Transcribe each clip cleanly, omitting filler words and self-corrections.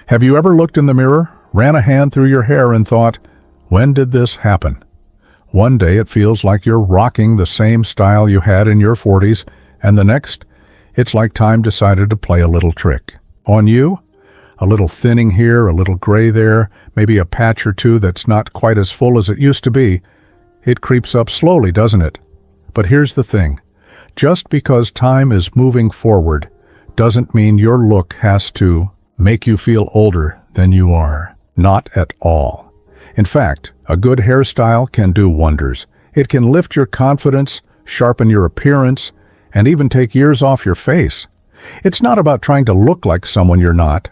Have you ever looked in the mirror, ran a hand through your hair and thought, when did this happen? One day it feels like you're rocking the same style you had in your 40s, and the next, it's like time decided to play a little trick. On you? A little thinning here, a little gray there, maybe a patch or two that's not quite as full as it used to be. It creeps up slowly, doesn't it? But here's the thing. Just because time is moving forward doesn't mean your look has to make you feel older than you are. Not at all. In fact, a good hairstyle can do wonders. It can lift your confidence, sharpen your appearance, and even take years off your face. It's not about trying to look like someone you're not.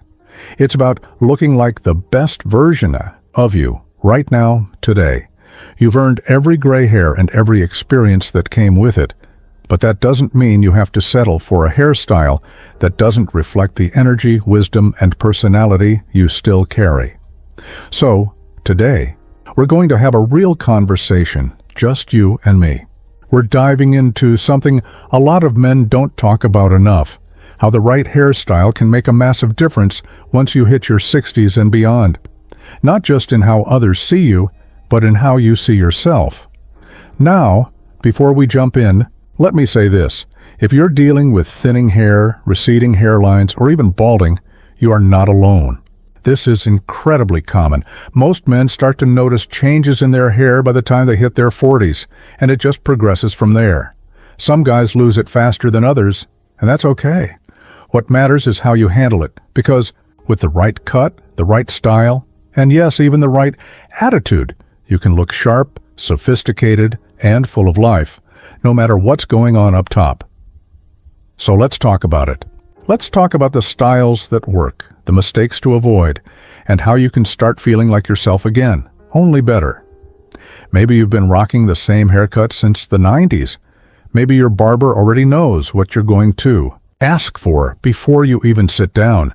It's about looking like the best version of you right now, today. You've earned every gray hair and every experience that came with it, but that doesn't mean you have to settle for a hairstyle that doesn't reflect the energy, wisdom, and personality you still carry. So, today, we're going to have a real conversation, just you and me. We're diving into something a lot of men don't talk about enough, how the right hairstyle can make a massive difference once you hit your 60s and beyond. Not just in how others see you, but in how you see yourself. Now, before we jump in, let me say this. If you're dealing with thinning hair, receding hairlines, or even balding, you are not alone. This is incredibly common. Most men start to notice changes in their hair by the time they hit their 40s, and it just progresses from there. Some guys lose it faster than others, and that's okay. What matters is how you handle it, because with the right cut, the right style, and yes, even the right attitude, you can look sharp, sophisticated, and full of life, no matter what's going on up top. So let's talk about it. Let's talk about the styles that work, the mistakes to avoid, and how you can start feeling like yourself again, only better. Maybe you've been rocking the same haircut since the 90s. Maybe your barber already knows what you're going to ask for before you even sit down.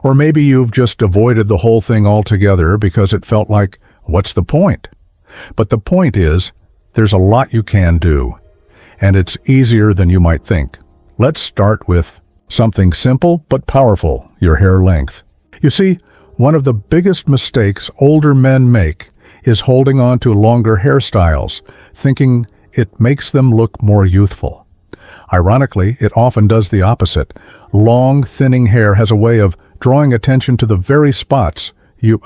Or maybe you've just avoided the whole thing altogether because it felt like, what's the point? But the point is, there's a lot you can do, and it's easier than you might think. Let's start with something simple but powerful, your hair length. You see, one of the biggest mistakes older men make is holding on to longer hairstyles, thinking it makes them look more youthful. Ironically, it often does the opposite. Long, thinning hair has a way of drawing attention to the very spots you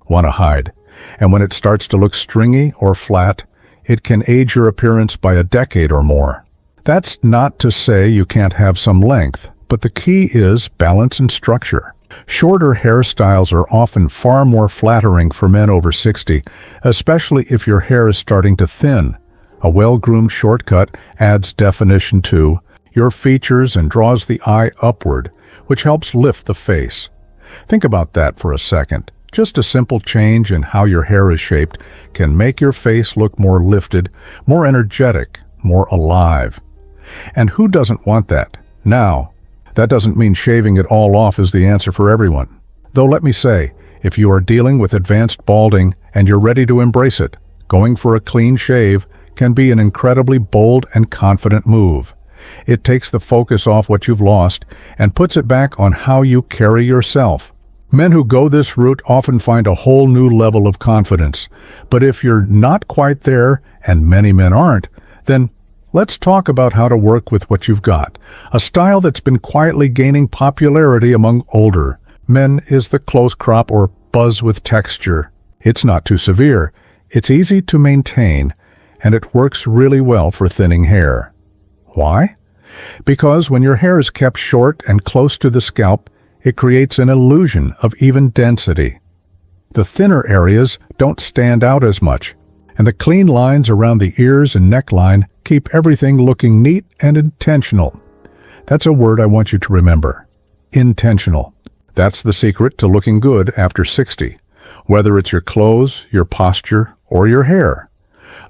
want to hide. And when it starts to look stringy or flat, it can age your appearance by a decade or more. That's not to say you can't have some length, but the key is balance and structure. Shorter hairstyles are often far more flattering for men over 60, especially if your hair is starting to thin. A well-groomed shortcut adds definition to your features and draws the eye upward, which helps lift the face. Think about that for a second. Just a simple change in how your hair is shaped can make your face look more lifted, more energetic, more alive. And who doesn't want that? Now, that doesn't mean shaving it all off is the answer for everyone. Though let me say, if you are dealing with advanced balding and you're ready to embrace it, going for a clean shave can be an incredibly bold and confident move. It takes the focus off what you've lost and puts it back on how you carry yourself. Men who go this route often find a whole new level of confidence. But if you're not quite there, and many men aren't, then let's talk about how to work with what you've got. A style that's been quietly gaining popularity among older men is the close crop or buzz with texture. It's not too severe, it's easy to maintain, and it works really well for thinning hair. Why? Because when your hair is kept short and close to the scalp, it creates an illusion of even density. The thinner areas don't stand out as much, and the clean lines around the ears and neckline keep everything looking neat and intentional. That's a word I want you to remember. Intentional. That's the secret to looking good after 60, whether it's your clothes, your posture, or your hair.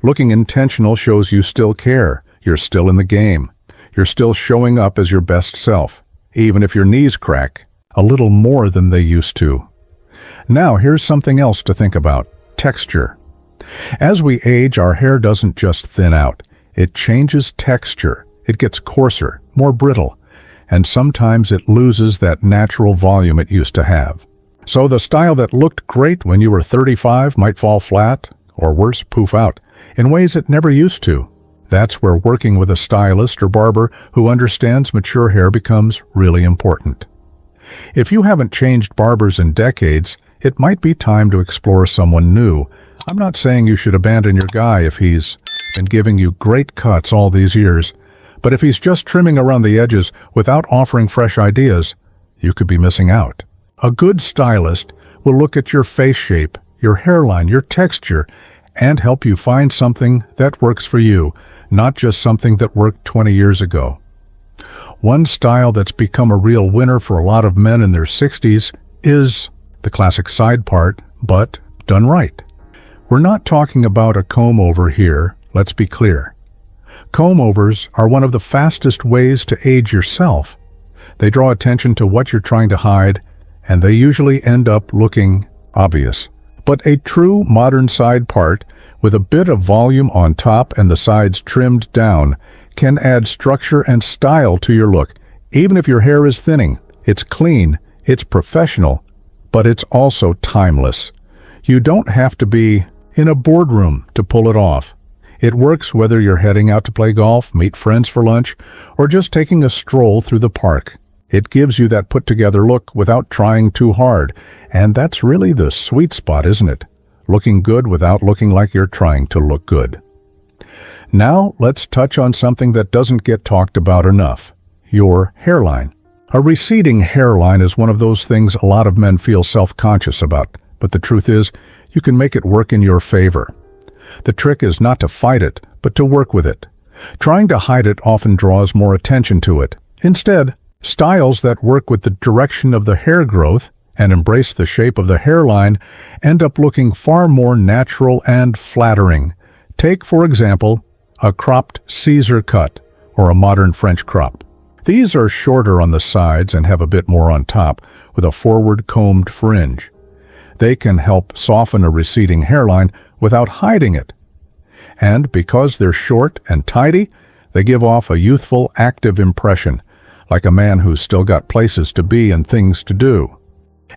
Looking intentional shows you still care, you're still in the game, you're still showing up as your best self, even if your knees crack a little more than they used to. Now here's something else to think about: texture. As we age, our hair doesn't just thin out, it changes texture. It gets coarser, more brittle, and sometimes it loses that natural volume it used to have. So the style that looked great when you were 35 might fall flat, or worse, poof out, in ways it never used to. That's where working with a stylist or barber who understands mature hair becomes really important. If you haven't changed barbers in decades, it might be time to explore someone new. I'm not saying you should abandon your guy if he's been giving you great cuts all these years, but if he's just trimming around the edges without offering fresh ideas, you could be missing out. A good stylist will look at your face shape, your hairline, your texture, and help you find something that works for you, not just something that worked 20 years ago. One style that's become a real winner for a lot of men in their 60s is the classic side part, but done right. We're not talking about a comb-over here, let's be clear. Comb-overs are one of the fastest ways to age yourself. They draw attention to what you're trying to hide, and they usually end up looking obvious. But a true modern side part, with a bit of volume on top and the sides trimmed down, can add structure and style to your look. Even if your hair is thinning, it's clean, it's professional, but it's also timeless. You don't have to be in a boardroom to pull it off. It works whether you're heading out to play golf, meet friends for lunch, or just taking a stroll through the park. It gives you that put-together look without trying too hard, and that's really the sweet spot, isn't it? Looking good without looking like you're trying to look good. Now, let's touch on something that doesn't get talked about enough: your hairline. A receding hairline is one of those things a lot of men feel self-conscious about, but the truth is, you can make it work in your favor. The trick is not to fight it, but to work with it. Trying to hide it often draws more attention to it. Instead, styles that work with the direction of the hair growth and embrace the shape of the hairline end up looking far more natural and flattering. Take, for example, a cropped Caesar cut or a modern French crop. These are shorter on the sides and have a bit more on top, with a forward combed fringe. They can help soften a receding hairline without hiding it. And because they're short and tidy, they give off a youthful, active impression, like a man who's still got places to be and things to do.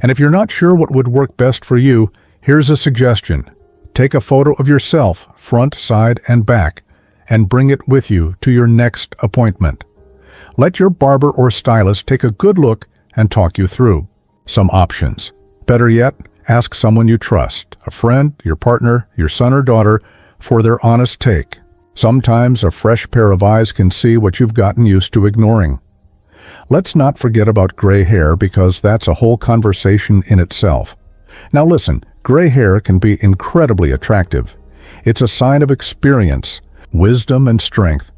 And if you're not sure what would work best for you, here's a suggestion. Take a photo of yourself, front, side, and back, and bring it with you to your next appointment. Let your barber or stylist take a good look and talk you through some options. Better yet, ask someone you trust, a friend, your partner, your son or daughter, for their honest take. Sometimes a fresh pair of eyes can see what you've gotten used to ignoring. Let's not forget about gray hair, because that's a whole conversation in itself. Now listen, gray hair can be incredibly attractive. It's a sign of experience, wisdom, and strength.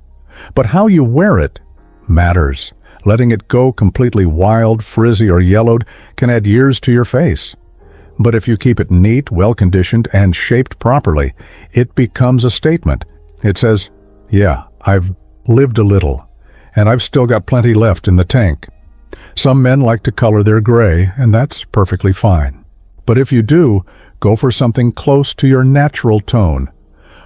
But how you wear it matters. Letting it go completely wild, frizzy, or yellowed can add years to your face. But if you keep it neat, well-conditioned, and shaped properly, it becomes a statement. It says, yeah, I've lived a little, and I've still got plenty left in the tank. Some men like to color their gray, and that's perfectly fine. But if you do, go for something close to your natural tone.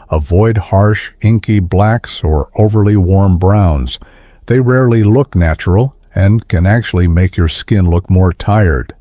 Avoid harsh, inky blacks or overly warm browns. They rarely look natural and can actually make your skin look more tired.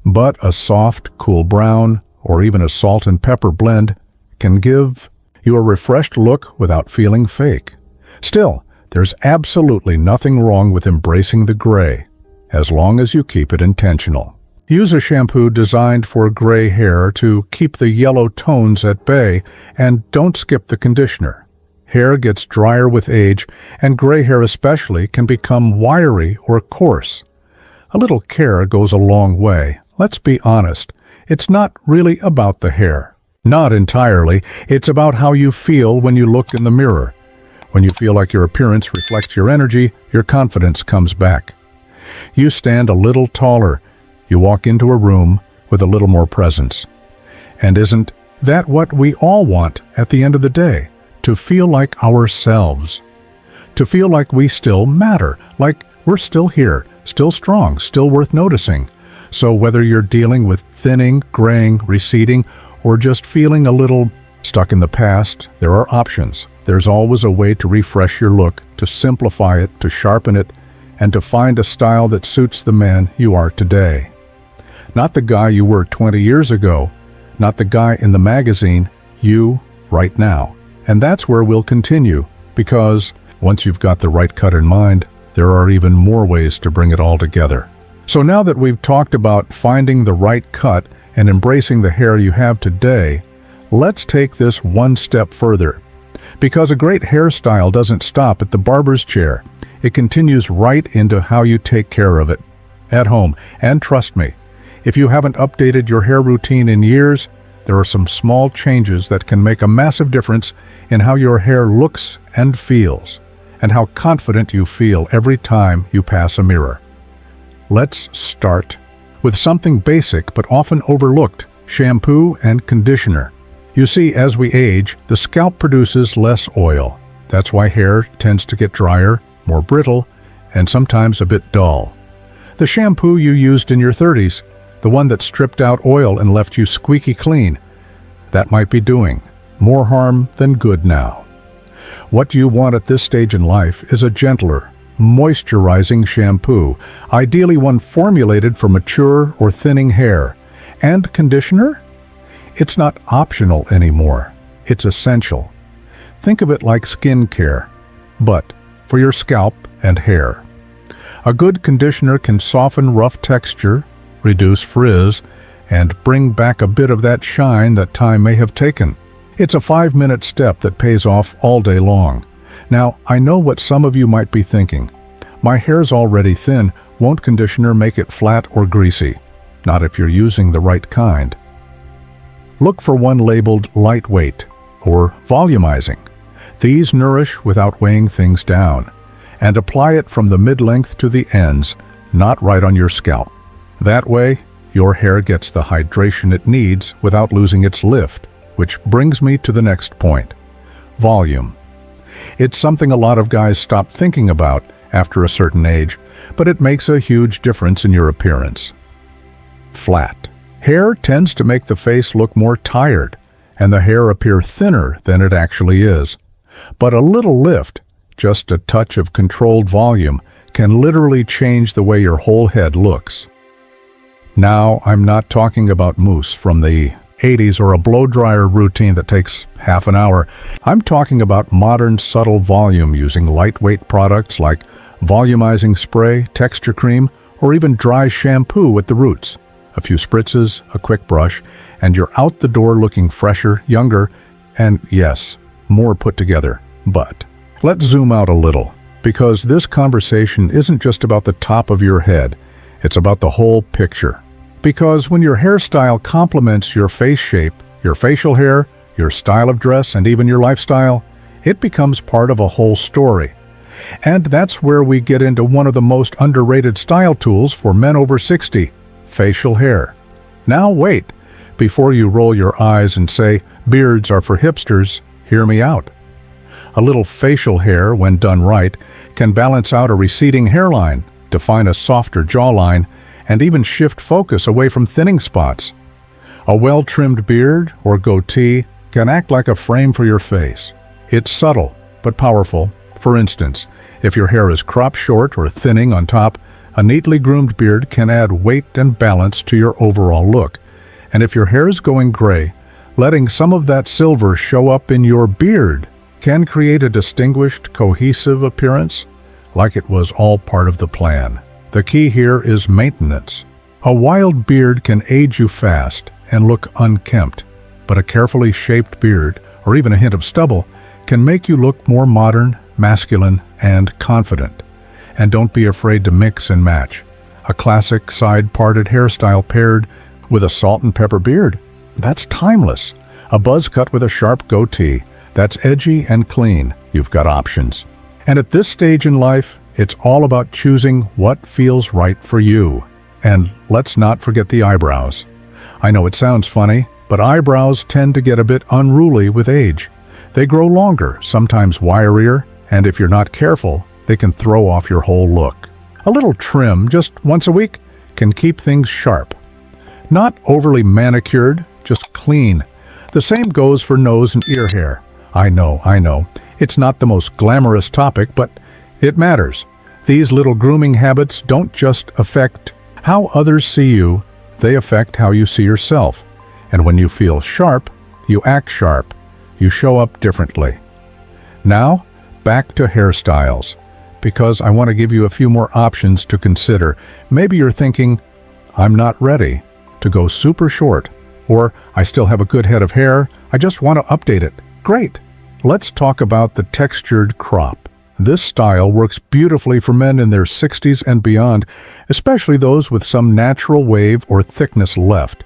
But a soft, cool brown, or even a salt and pepper blend can give you a refreshed look without feeling fake. Still, there's absolutely nothing wrong with embracing the gray, as long as you keep it intentional. Use a shampoo designed for gray hair to keep the yellow tones at bay, and don't skip the conditioner. Hair gets drier with age, and gray hair especially can become wiry or coarse. A little care goes a long way. Let's be honest, it's not really about the hair. Not entirely. It's about how you feel when you look in the mirror. When you feel like your appearance reflects your energy, your confidence comes back. You stand a little taller. You walk into a room with a little more presence. And isn't that what we all want at the end of the day? To feel like ourselves. To feel like we still matter, like we're still here, still strong, still worth noticing. So whether you're dealing with thinning, graying, receding, or just feeling a little stuck in the past, there are options. There's always a way to refresh your look, to simplify it, to sharpen it, and to find a style that suits the man you are today. Not the guy you were 20 years ago, not the guy in the magazine, you right now. And that's where we'll continue, because once you've got the right cut in mind, there are even more ways to bring it all together. So now that we've talked about finding the right cut and embracing the hair you have today, let's take this one step further. Because a great hairstyle doesn't stop at the barber's chair. It continues right into how you take care of it at home. And trust me, if you haven't updated your hair routine in years, there are some small changes that can make a massive difference in how your hair looks and feels, and how confident you feel every time you pass a mirror. Let's start with something basic but often overlooked: shampoo and conditioner. You see, as we age, the scalp produces less oil. That's why hair tends to get drier, more brittle, and sometimes a bit dull. The shampoo you used in your 30s, the one that stripped out oil and left you squeaky clean, that might be doing more harm than good now. What you want at this stage in life is a gentler, moisturizing shampoo, ideally one formulated for mature or thinning hair. And conditioner? It's not optional anymore. It's essential. Think of it like skin care, but for your scalp and hair. A good conditioner can soften rough texture, reduce frizz, and bring back a bit of that shine that time may have taken. It's a 5-minute step that pays off all day long. Now, I know what some of you might be thinking. My hair's already thin, won't conditioner make it flat or greasy? Not if you're using the right kind. Look for one labeled lightweight or volumizing. These nourish without weighing things down. And apply it from the mid-length to the ends, not right on your scalp. That way, your hair gets the hydration it needs without losing its lift, which brings me to the next point: volume. It's something a lot of guys stop thinking about after a certain age, but it makes a huge difference in your appearance. Flat. Hair tends to make the face look more tired, and the hair appear thinner than it actually is. But a little lift, just a touch of controlled volume, can literally change the way your whole head looks. Now, I'm not talking about mousse from the 80s or a blow-dryer routine that takes half an hour. I'm talking about modern subtle volume using lightweight products like volumizing spray, texture cream, or even dry shampoo at the roots. A few spritzes, a quick brush, and you're out the door looking fresher, younger, and yes, more put together. But let's zoom out a little, because this conversation isn't just about the top of your head. It's about the whole picture. Because when your hairstyle complements your face shape, your facial hair, your style of dress, and even your lifestyle, it becomes part of a whole story. And that's where we get into one of the most underrated style tools for men over 60, facial hair. Now wait, before you roll your eyes and say, beards are for hipsters, hear me out. A little facial hair, when done right, can balance out a receding hairline, define a softer jawline, and even shift focus away from thinning spots. A well-trimmed beard or goatee can act like a frame for your face. It's subtle, but powerful. For instance, if your hair is cropped short or thinning on top, a neatly groomed beard can add weight and balance to your overall look. And if your hair is going gray, letting some of that silver show up in your beard can create a distinguished, cohesive appearance, like it was all part of the plan. The key here is maintenance. A wild beard can age you fast and look unkempt, but a carefully shaped beard, or even a hint of stubble, can make you look more modern, masculine, and confident. And don't be afraid to mix and match. A classic side-parted hairstyle paired with a salt and pepper beard, that's timeless. A buzz cut with a sharp goatee, that's edgy and clean. You've got options. And at this stage in life, it's all about choosing what feels right for you. And let's not forget the eyebrows. I know it sounds funny, but eyebrows tend to get a bit unruly with age. They grow longer, sometimes wirier, and if you're not careful, they can throw off your whole look. A little trim just once a week can keep things sharp. Not overly manicured, just clean. The same goes for nose and ear hair. I know. It's not the most glamorous topic, but it matters. These little grooming habits don't just affect how others see you, They affect how you see yourself. And when you feel sharp, you act sharp. You show up differently. Now, back to hairstyles, because I want to give you a few more options to consider. Maybe you're thinking, I'm not ready to go super short, or I still have a good head of hair, I just want to update it. Great! Let's talk about the textured crop. This style works beautifully for men in their 60s and beyond, especially those with some natural wave or thickness left.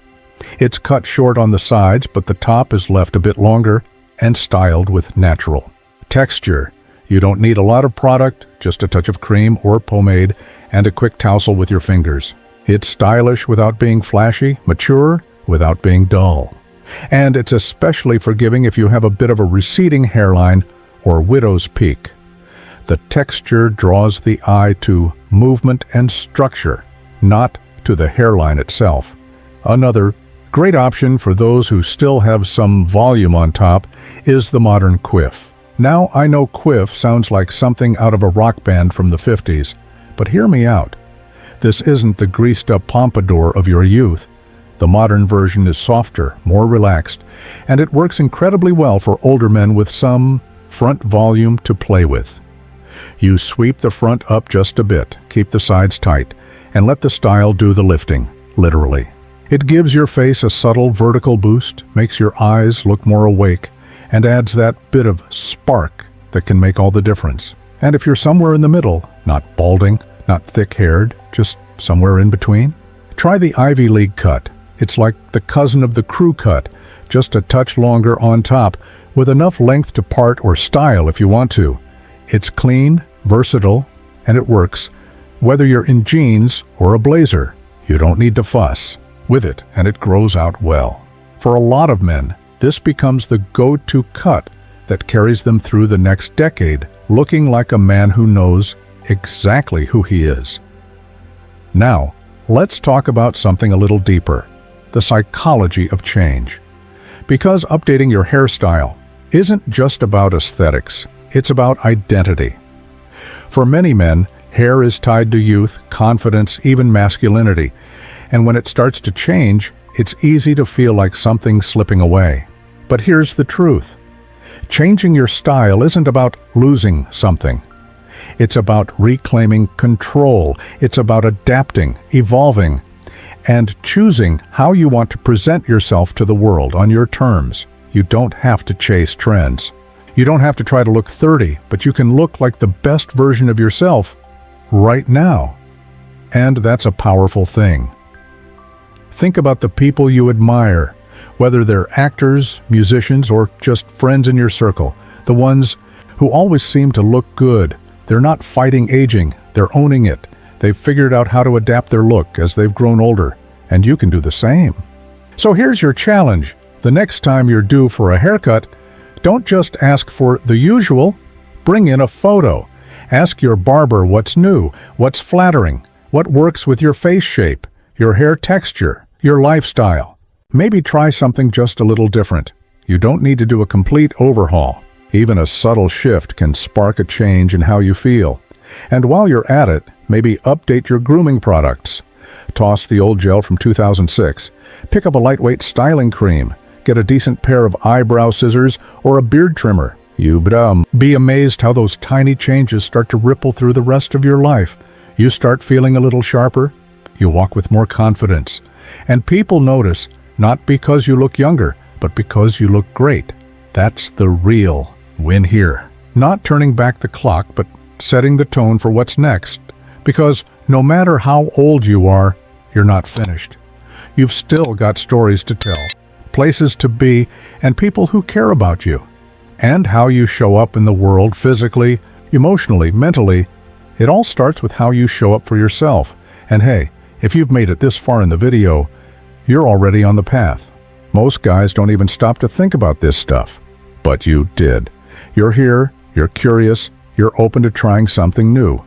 It's cut short on the sides, but the top is left a bit longer and styled with natural texture. You don't need a lot of product, just a touch of cream or pomade and a quick tousle with your fingers. It's stylish without being flashy, mature without being dull. And it's especially forgiving if you have a bit of a receding hairline or widow's peak. The texture draws the eye to movement and structure, not to the hairline itself. Another great option for those who still have some volume on top is the modern quiff. Now, I know quiff sounds like something out of a rock band from the 50s, but hear me out. This isn't the greased-up pompadour of your youth. The modern version is softer, more relaxed, and it works incredibly well for older men with some front volume to play with. You sweep the front up just a bit, keep the sides tight, and let the style do the lifting, literally. It gives your face a subtle vertical boost, makes your eyes look more awake, and adds that bit of spark that can make all the difference. And if you're somewhere in the middle, not balding, not thick-haired, just somewhere in between, try the Ivy League cut. It's like the cousin of the crew cut, just a touch longer on top, with enough length to part or style if you want to. It's clean, versatile, and it works. Whether you're in jeans or a blazer, you don't need to fuss with it, and it grows out well. For a lot of men, this becomes the go-to cut that carries them through the next decade, looking like a man who knows exactly who he is. Now, let's talk about something a little deeper, the psychology of change. Because updating your hairstyle isn't just about aesthetics, it's about identity. For many men, hair is tied to youth, confidence, even masculinity, and when it starts to change, it's easy to feel like something's slipping away. But here's the truth. Changing your style isn't about losing something. It's about reclaiming control. It's about adapting, evolving, and choosing how you want to present yourself to the world on your terms. You don't have to chase trends. You don't have to try to look 30, but you can look like the best version of yourself right now. And that's a powerful thing. Think about the people you admire, whether they're actors, musicians, or just friends in your circle, the ones who always seem to look good. They're not fighting aging, they're owning it. They've figured out how to adapt their look as they've grown older, and you can do the same. So here's your challenge. The next time you're due for a haircut, don't just ask for the usual, bring in a photo. Ask your barber what's new, what's flattering, what works with your face shape, your hair texture, your lifestyle. Maybe try something just a little different. You don't need to do a complete overhaul. Even a subtle shift can spark a change in how you feel. And while you're at it, maybe update your grooming products. Toss the old gel from 2006. Pick up a lightweight styling cream. Get a decent pair of eyebrow scissors or a beard trimmer. Be amazed how those tiny changes start to ripple through the rest of your life. You start feeling a little sharper. You walk with more confidence. And people notice, not because you look younger, but because you look great. That's the real win here. Not turning back the clock, but setting the tone for what's next. Because no matter how old you are, you're not finished. You've still got stories to tell, places to be, and people who care about you. And how you show up in the world physically, emotionally, mentally, it all starts with how you show up for yourself. And hey, if you've made it this far in the video, you're already on the path. Most guys don't even stop to think about this stuff. But you did. You're here, you're curious, you're open to trying something new.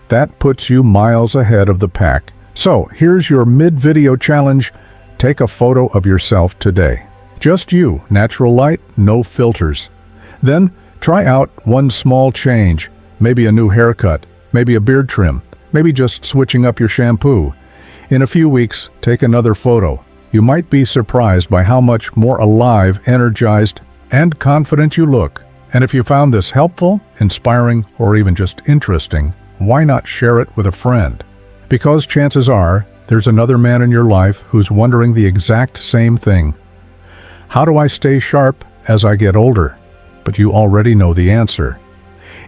That puts you miles ahead of the pack. So here's your mid-video challenge. Take a photo of yourself today. Just you, natural light, no filters. Then try out one small change, maybe a new haircut, maybe a beard trim, maybe just switching up your shampoo. In a few weeks, take another photo. You might be surprised by how much more alive, energized, and confident you look. And if you found this helpful, inspiring, or even just interesting, why not share it with a friend? Because chances are, there's another man in your life who's wondering the exact same thing. How do I stay sharp as I get older? But you already know the answer.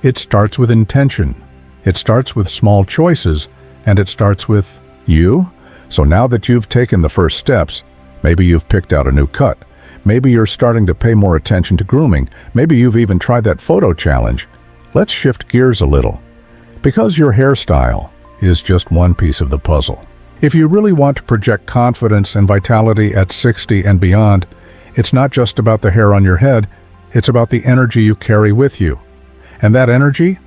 It starts with intention. It starts with small choices, and it starts with you. So now that you've taken the first steps, maybe you've picked out a new cut. Maybe you're starting to pay more attention to grooming. Maybe you've even tried that photo challenge. Let's shift gears a little. Because your hairstyle is just one piece of the puzzle. If you really want to project confidence and vitality at 60 and beyond, it's not just about the hair on your head, it's about the energy you carry with you. And that energy,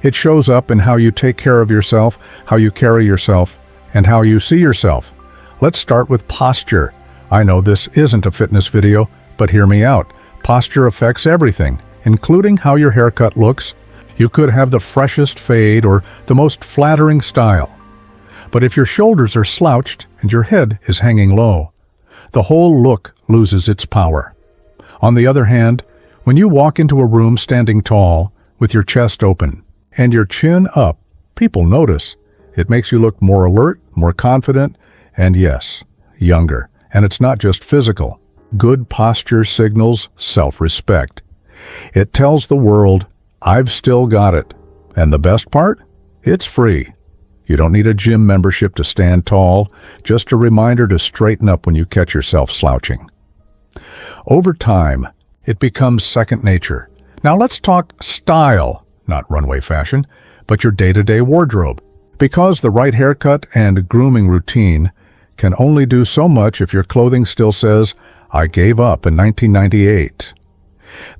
it shows up in how you take care of yourself, how you carry yourself, and how you see yourself. Let's start with posture. I know this isn't a fitness video, but hear me out. Posture affects everything, including how your haircut looks. You could have the freshest fade or the most flattering style. But if your shoulders are slouched and your head is hanging low, the whole look loses its power. On the other hand, when you walk into a room standing tall, with your chest open, and your chin up, people notice. It makes you look more alert, more confident, and yes, younger. And it's not just physical. Good posture signals self-respect. It tells the world, I've still got it. And the best part? It's free. You don't need a gym membership to stand tall, just a reminder to straighten up when you catch yourself slouching. Over time, it becomes second nature. Now let's talk style, not runway fashion, but your day-to-day wardrobe. Because the right haircut and grooming routine can only do so much if your clothing still says, I gave up in 1998.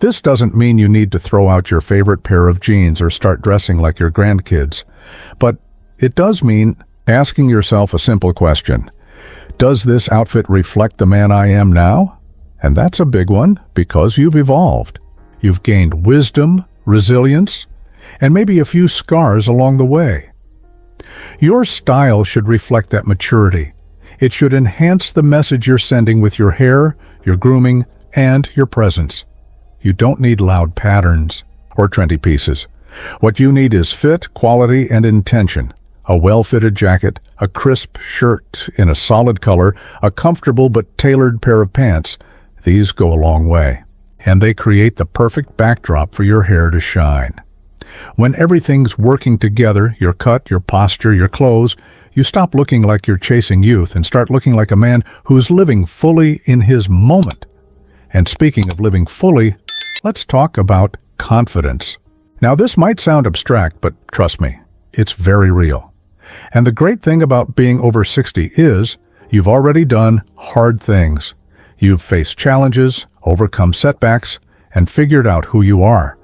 This doesn't mean you need to throw out your favorite pair of jeans or start dressing like your grandkids, but it does mean asking yourself a simple question. Does this outfit reflect the man I am now? And that's a big one because you've evolved. You've gained wisdom, resilience, and maybe a few scars along the way. Your style should reflect that maturity. It should enhance the message you're sending with your hair, your grooming, and your presence. You don't need loud patterns or trendy pieces. What you need is fit, quality, and intention. A well-fitted jacket, a crisp shirt in a solid color, a comfortable but tailored pair of pants. These go a long way. And they create the perfect backdrop for your hair to shine. When everything's working together, your cut, your posture, your clothes, you stop looking like you're chasing youth and start looking like a man who's living fully in his moment. And speaking of living fully, let's talk about confidence. Now this might sound abstract, but trust me, it's very real. And the great thing about being over 60 is you've already done hard things. You've faced challenges, overcome setbacks, and figured out who you are.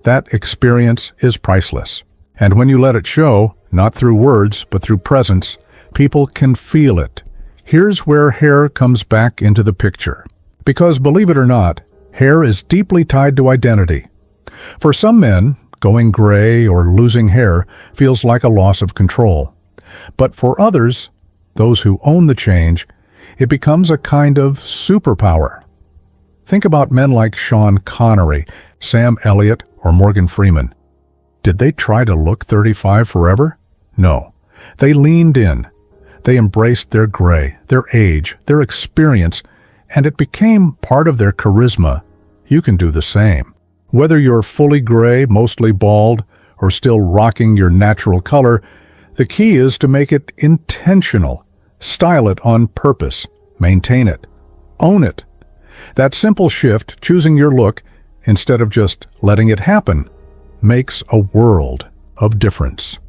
That experience is priceless. And when you let it show, not through words, but through presence, people can feel it. Here's where hair comes back into the picture. Because believe it or not, hair is deeply tied to identity. For some men, going gray or losing hair feels like a loss of control. But for others, those who own the change, it becomes a kind of superpower. Think about men like Sean Connery, Sam Elliott, or Morgan Freeman. Did they try to look 35 forever? No. They leaned in. They embraced their gray, their age, their experience, and it became part of their charisma. You can do the same. Whether you're fully gray, mostly bald, or still rocking your natural color, the key is to make it intentional. Style it on purpose. Maintain it. Own it. That simple shift, choosing your look instead of just letting it happen, makes a world of difference.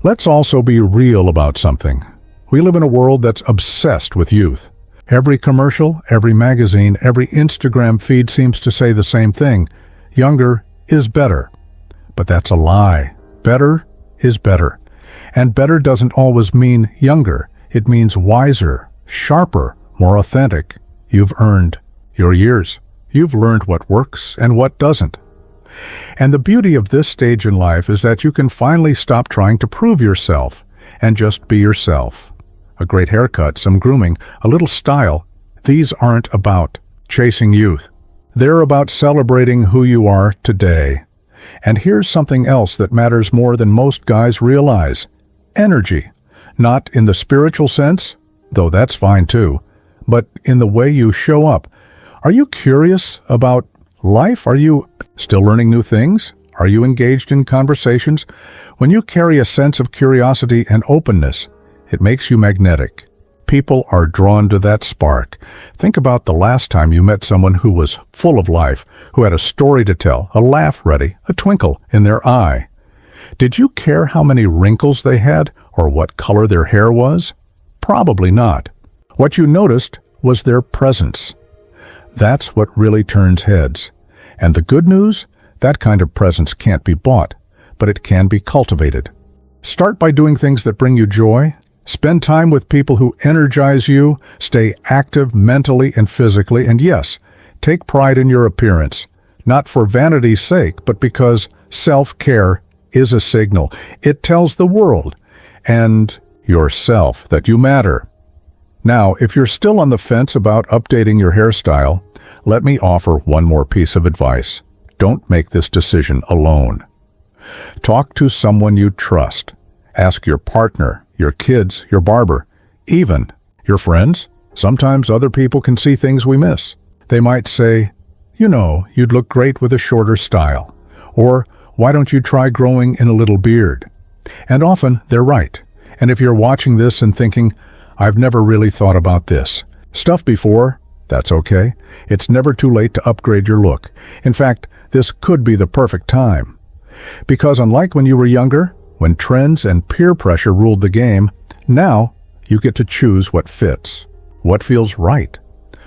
Let's also be real about something. We live in a world that's obsessed with youth. Every commercial, every magazine, every Instagram feed seems to say the same thing. Younger is better. But that's a lie. Better is better. And better doesn't always mean younger. It means wiser, sharper, more authentic. You've earned your years. You've learned what works and what doesn't. And the beauty of this stage in life is that you can finally stop trying to prove yourself. and just be yourself. A great haircut, some grooming, a little style, these aren't about chasing youth. They're about celebrating who you are today. And here's something else that matters more than most guys realize. Energy. Not in the spiritual sense, though that's fine too, but in the way you show up. Are you curious about life? Are you still learning new things? Are you engaged in conversations? When you carry a sense of curiosity and openness, it makes you magnetic. People are drawn to that spark. Think about the last time you met someone who was full of life, who had a story to tell, a laugh ready, a twinkle in their eye. Did you care how many wrinkles they had or what color their hair was? Probably not. What you noticed was their presence. That's what really turns heads. And the good news? That kind of presence can't be bought, but it can be cultivated. Start by doing things that bring you joy. Spend time with people who energize you. Stay active mentally and physically. And yes, take pride in your appearance, not for vanity's sake, but because self-care is a signal. It tells the world and yourself that you matter. Now, if you're still on the fence about updating your hairstyle, let me offer one more piece of advice. Don't make this decision alone. Talk to someone you trust. Ask your partner, your kids, your barber, even your friends. Sometimes other people can see things we miss. They might say, you know, you'd look great with a shorter style. Or, why don't you try growing in a little beard? And often they're right. And if you're watching this and thinking, I've never really thought about this stuff before, that's okay. It's never too late to upgrade your look. In fact, this could be the perfect time. Because unlike when you were younger, when trends and peer pressure ruled the game, now you get to choose what fits, what feels right,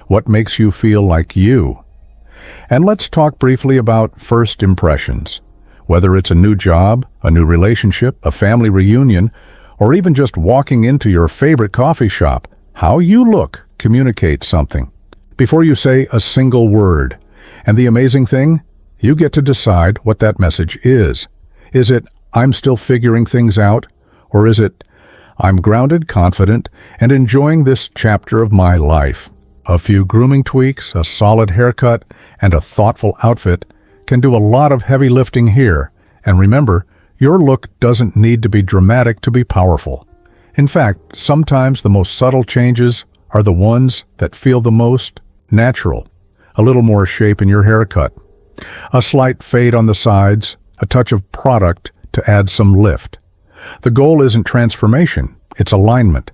what makes you feel like you. And let's talk briefly about first impressions. Whether it's a new job, a new relationship, a family reunion, or even just walking into your favorite coffee shop, how you look communicates something. Before you say a single word. And the amazing thing, you get to decide what that message is. Is it, I'm still figuring things out? Or is it, I'm grounded, confident, and enjoying this chapter of my life? A few grooming tweaks, a solid haircut, and a thoughtful outfit can do a lot of heavy lifting here. And remember, your look doesn't need to be dramatic to be powerful. In fact, sometimes the most subtle changes are the ones that feel the most natural. A little more shape in your haircut, a slight fade on the sides, a touch of product to add some lift. The goal isn't transformation, it's alignment.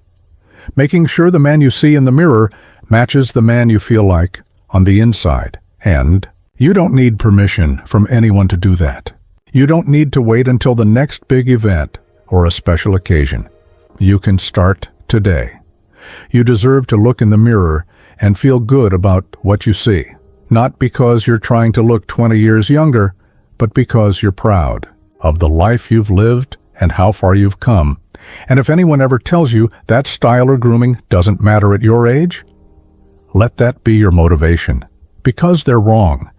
Making sure the man you see in the mirror matches the man you feel like on the inside. And you don't need permission from anyone to do that. You don't need to wait until the next big event or a special occasion. You can start today. You deserve to look in the mirror and feel good about what you see. Not because you're trying to look 20 years younger, but because you're proud of the life you've lived and how far you've come. And if anyone ever tells you that style or grooming doesn't matter at your age, let that be your motivation. Because they're wrong.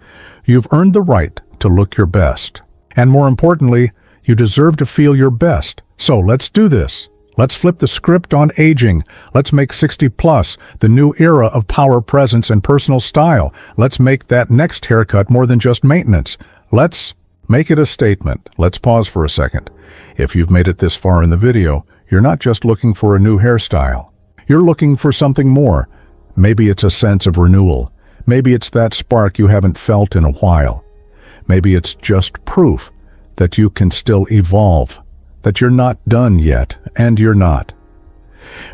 You've earned the right to look your best. And more importantly, you deserve to feel your best. So let's do this. Let's flip the script on aging. Let's make 60 plus the new era of power, presence, and personal style. Let's make that next haircut more than just maintenance. Let's make it a statement. Let's pause for a second. If you've made it this far in the video, you're not just looking for a new hairstyle. You're looking for something more. Maybe it's a sense of renewal. Maybe it's that spark you haven't felt in a while. Maybe it's just proof that you can still evolve, that you're not done yet, and you're not.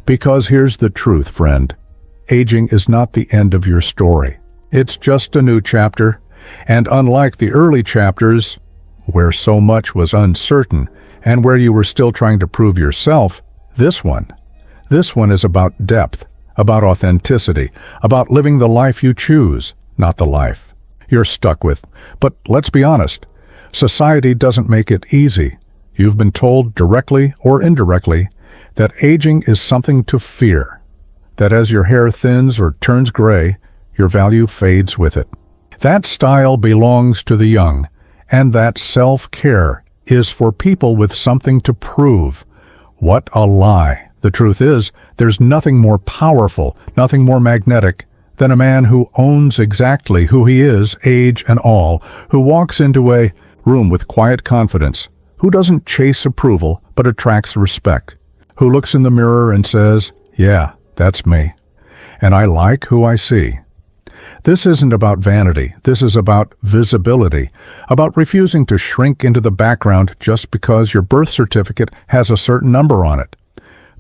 Because here's the truth, friend. Aging is not the end of your story. It's just a new chapter, and unlike the early chapters, where so much was uncertain and where you were still trying to prove yourself, this one is about depth, about authenticity, about living the life you choose, not the life you're stuck with. But let's be honest, society doesn't make it easy. You've been told directly or indirectly that aging is something to fear, that as your hair thins or turns gray, your value fades with it. That style belongs to the young, and that self-care is for people with something to prove. What a lie. The truth is, there's nothing more powerful, nothing more magnetic than a man who owns exactly who he is, age and all, who walks into a room with quiet confidence, who doesn't chase approval but attracts respect, who looks in the mirror and says, "Yeah, that's me, and I like who I see." This isn't about vanity. This is about visibility, about refusing to shrink into the background just because your birth certificate has a certain number on it.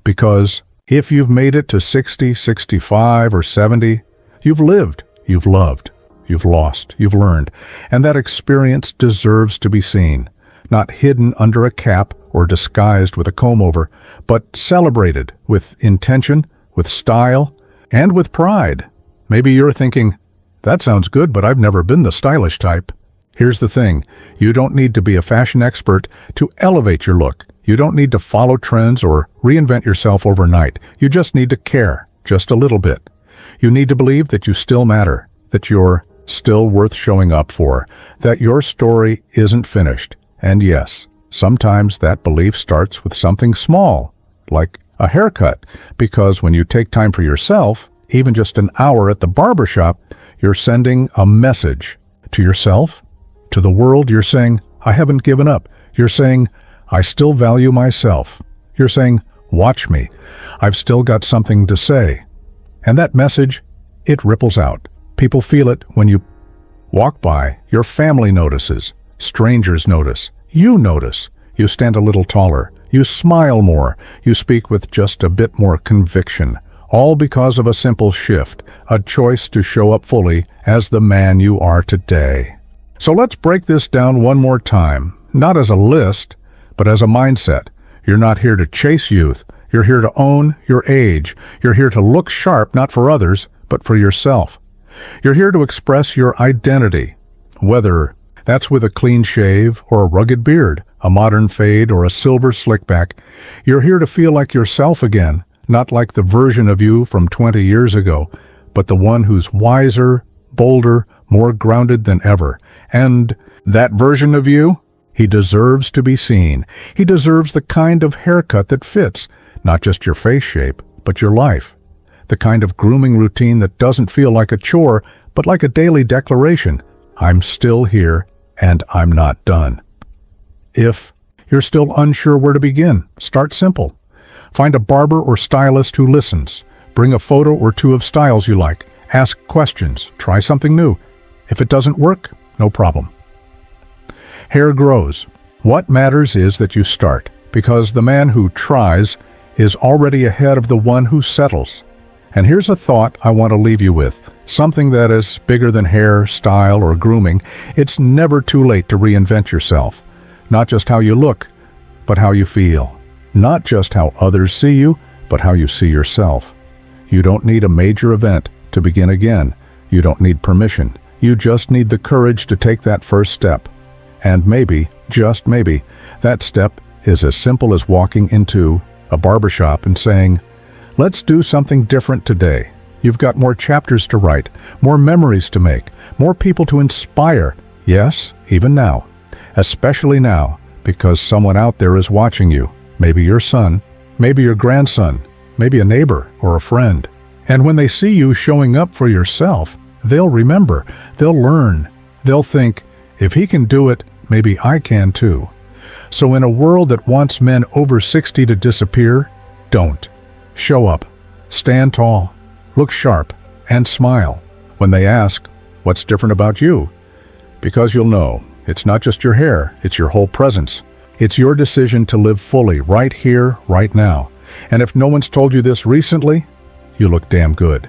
Because if you've made it to 60, 65, or 70, you've lived, you've loved, you've lost, you've learned, and that experience deserves to be seen, not hidden under a cap or disguised with a comb-over, but celebrated with intention, with style, and with pride. Maybe you're thinking, "That sounds good, but I've never been the stylish type." Here's the thing. You don't need to be a fashion expert to elevate your look. You don't need to follow trends or reinvent yourself overnight. You just need to care, just a little bit. You need to believe that you still matter, that you're still worth showing up for, that your story isn't finished. And yes, sometimes that belief starts with something small, like a haircut, because when you take time for yourself, even just an hour at the barbershop, you're sending a message to yourself, to the world. You're saying, "I haven't given up." You're saying, "I still value myself." You're saying, "Watch me. I've still got something to say." And that message, it ripples out. People feel it when you walk by. Your family notices. Strangers notice. You notice. You stand a little taller. You smile more. You speak with just a bit more conviction. All because of a simple shift, a choice to show up fully as the man you are today. So let's break this down one more time, not as a list, but as a mindset. You're not here to chase youth. You're here to own your age. You're here to look sharp, not for others, but for yourself. You're here to express your identity, whether that's with a clean shave or a rugged beard, a modern fade or a silver slickback. You're here to feel like yourself again, not like the version of you from 20 years ago, but the one who's wiser, bolder, more grounded than ever. And that version of you, he deserves to be seen. He deserves the kind of haircut that fits, not just your face shape, but your life. The kind of grooming routine that doesn't feel like a chore, but like a daily declaration. I'm still here, and I'm not done. If you're still unsure where to begin, start simple. Find a barber or stylist who listens. Bring a photo or two of styles you like. Ask questions. Try something new. If it doesn't work, no problem. Hair grows. What matters is that you start, because the man who tries is already ahead of the one who settles. And here's a thought I want to leave you with, something that is bigger than hair, style, or grooming. It's never too late to reinvent yourself. Not just how you look, but how you feel. Not just how others see you, but how you see yourself. You don't need a major event to begin again. You don't need permission. You just need the courage to take that first step. And maybe, just maybe, that step is as simple as walking into a barbershop and saying, "Let's do something different today." You've got more chapters to write, more memories to make, more people to inspire. Yes, even now. Especially now, because someone out there is watching you. Maybe your son, maybe your grandson, maybe a neighbor or a friend. And when they see you showing up for yourself, they'll remember, they'll learn, they'll think, if he can do it, maybe I can too. So in a world that wants men over 60 to disappear, don't. Show up, stand tall, look sharp, and smile. When they ask, "What's different about you?" Because you'll know, it's not just your hair, it's your whole presence. It's your decision to live fully, right here, right now. And if no one's told you this recently, you look damn good.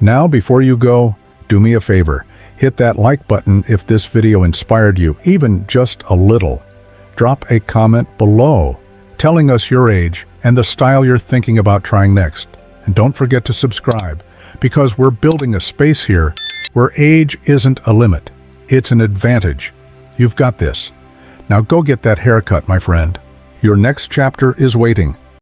Now, before you go, do me a favor. Hit that like button if this video inspired you, even just a little. Drop a comment below, telling us your age and the style you're thinking about trying next. And don't forget to subscribe, because we're building a space here where age isn't a limit. It's an advantage. You've got this. Now go get that haircut, my friend. Your next chapter is waiting.